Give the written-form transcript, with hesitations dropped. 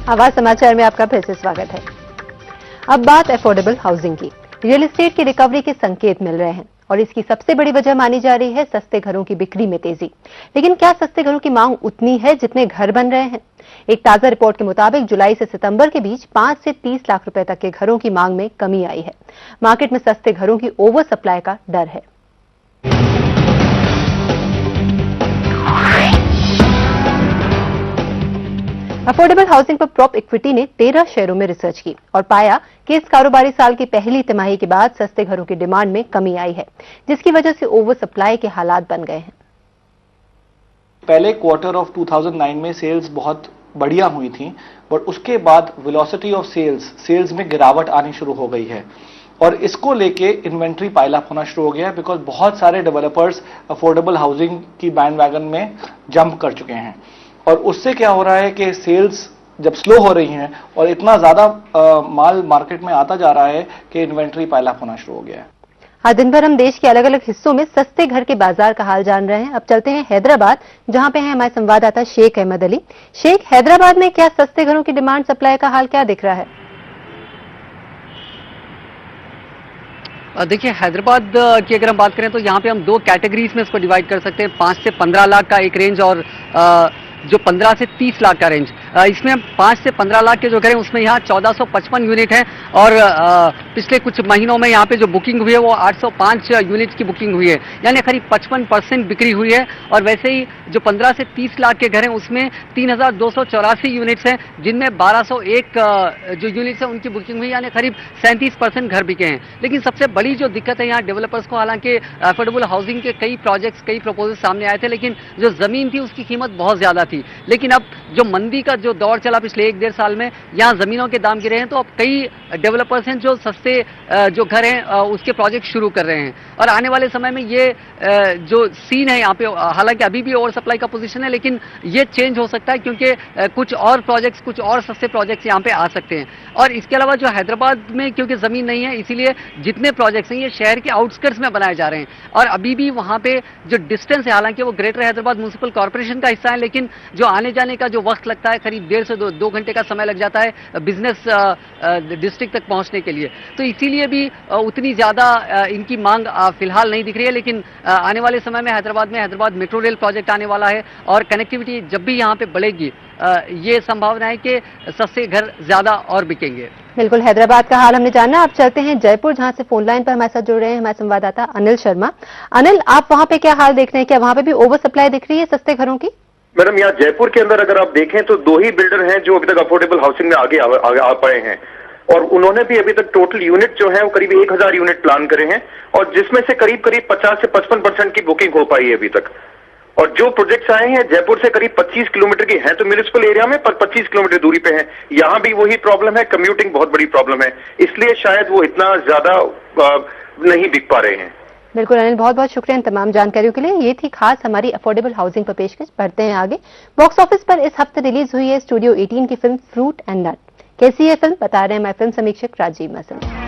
आवाज समाचार में आपका फिर से स्वागत है। अब बात अफोर्डेबल हाउसिंग की। रियल एस्टेट की रिकवरी के संकेत मिल रहे हैं और इसकी सबसे बड़ी वजह मानी जा रही है सस्ते घरों की बिक्री में तेजी। लेकिन क्या सस्ते घरों की मांग उतनी है जितने घर बन रहे हैं? एक ताजा रिपोर्ट के मुताबिक जुलाई से सितंबर के बीच 5 से 30 लाख रुपए तक के घरों की मांग में कमी आई है। मार्केट में सस्ते घरों की ओवर सप्लाई का डर है। अफोर्डेबल हाउसिंग पर प्रॉप इक्विटी ने 13 शहरों में रिसर्च की और पाया कि इस कारोबारी साल की पहली तिमाही के बाद सस्ते घरों की डिमांड में कमी आई है, जिसकी वजह से ओवर सप्लाई के हालात बन गए हैं। पहले क्वार्टर ऑफ 2009 में सेल्स बहुत बढ़िया हुई थी, बट उसके बाद वेलोसिटी ऑफ सेल्स में गिरावट आनी शुरू हो गई है और इसको लेके इन्वेंट्री पाइल अप होना शुरू हो गया है, बिकॉज बहुत सारे डेवलपर्स अफोर्डेबल हाउसिंग की बैंड वैगन में जंप कर चुके हैं और उससे क्या हो रहा है कि सेल्स जब स्लो हो रही हैं और इतना ज्यादा माल मार्केट में आता जा रहा है कि इन्वेंट्री पाइल अप होना शुरू हो गया है। आज दिन भर हम देश के अलग अलग हिस्सों में सस्ते घर के बाजार का हाल जान रहे हैं। अब चलते हैं हैदराबाद, जहां पे हैं हमारे संवाददाता शेख अहमद अली। शेख, हैदराबाद में क्या सस्ते घरों की डिमांड सप्लाई का हाल क्या दिख रहा है? देखिए, हैदराबाद की अगर हम बात करें तो यहाँ पे हम दो कैटेगरीज में इसको डिवाइड कर सकते हैं। 5 से 15 लाख का एक रेंज और जो 15 से 30 लाख का रेंज। इसमें 5 से 15 लाख के जो घर हैं उसमें यहाँ 1455 यूनिट है और पिछले कुछ महीनों में यहाँ पे जो बुकिंग हुई है वो 805 यूनिट की बुकिंग हुई है, यानी करीब 55% बिक्री हुई है। और वैसे ही जो 15 से 30 लाख के घर हैं उसमें 3284 यूनिट्स हैं, जिनमें 1201 जो यूनिट्स हैं उनकी बुकिंग हुई, यानी करीब 37% घर बिके हैं। लेकिन सबसे बड़ी जो दिक्कत है यहाँ डेवलपर्स को, हालांकि अफोर्डेबल हाउसिंग के कई प्रोजेक्ट्स, कई प्रपोजल सामने आए थे, लेकिन जो जमीन थी उसकी कीमत बहुत ज्यादा थी। लेकिन अब जो मंदी का जो दौर चला पिछले 1-1.5 साल में, यहाँ जमीनों के दाम गिरे हैं, तो अब कई डेवलपर्स हैं जो सस्ते जो घर हैं उसके प्रोजेक्ट शुरू कर रहे हैं। और आने वाले समय में ये जो सीन है यहाँ पे, हालांकि अभी भी ओवर सप्लाई का पोजीशन है, लेकिन ये चेंज हो सकता है क्योंकि कुछ और प्रोजेक्ट्स, कुछ और सस्ते प्रोजेक्ट्स यहाँ पे आ सकते हैं। और इसके अलावा जो हैदराबाद में क्योंकि जमीन नहीं है, इसीलिए जितने प्रोजेक्ट्स हैं ये शहर के आउटस्कर्ट्स में बनाए जा रहे हैं और अभी भी वहां पे जो डिस्टेंस है, हालांकि वो ग्रेटर हैदराबाद म्युनिसिपल कॉर्पोरेशन का हिस्सा है, लेकिन जो आने जाने का जो वक्त लगता है, करीब 1.5 से 2 घंटे का समय लग जाता है बिजनेस डिस्ट्रिक्ट तक पहुंचने के लिए। तो इसीलिए भी उतनी ज्यादा इनकी मांग फिलहाल नहीं दिख रही है। लेकिन आने वाले समय में हैदराबाद मेट्रो रेल प्रोजेक्ट आने वाला है और कनेक्टिविटी जब भी यहाँ पे बढ़ेगी, ये संभावना है कि सस्ते घर ज्यादा और बिकेंगे। बिल्कुल, हैदराबाद का हाल हमने जाना। आप चलते हैं जयपुर, जहां से फोन लाइन पर हमारे साथ जुड़ रहे हैं हमारे संवाददाता अनिल शर्मा। अनिल, आप वहां पे क्या हाल देख रहे हैं? क्या वहां पे भी ओवर सप्लाई दिख रही है सस्ते घरों की? मैडम, यहाँ जयपुर के अंदर अगर आप देखें तो 2 ही बिल्डर हैं जो अभी तक अफोर्डेबल हाउसिंग में आगे आ पाए हैं और उन्होंने भी अभी तक टोटल यूनिट जो है वो करीब 1000 यूनिट प्लान करे हैं और जिसमें से करीब 50 से 55% की बुकिंग हो पाई है अभी तक। और जो प्रोजेक्ट्स आए हैं जयपुर से करीब 25 किलोमीटर की हैं, तो म्युनिसिपल एरिया में, पर 25 किलोमीटर दूरी पे हैं। यहाँ भी वही प्रॉब्लम है, कम्यूटिंग बहुत बड़ी प्रॉब्लम है, इसलिए शायद वो इतना ज्यादा नहीं बिक पा रहे हैं। बिल्कुल अनिल, बहुत बहुत शुक्रिया इन तमाम जानकारियों के लिए। ये थी खास हमारी अफोर्डेबल हाउसिंग पर पेशकश। बढ़ते हैं आगे। बॉक्स ऑफिस पर इस हफ्ते रिलीज हुई है स्टूडियो 18 की फिल्म फ्रूट एंड नट। कैसी है फिल्म, बता रहे हैं हमारे फिल्म समीक्षक राजीव मसल।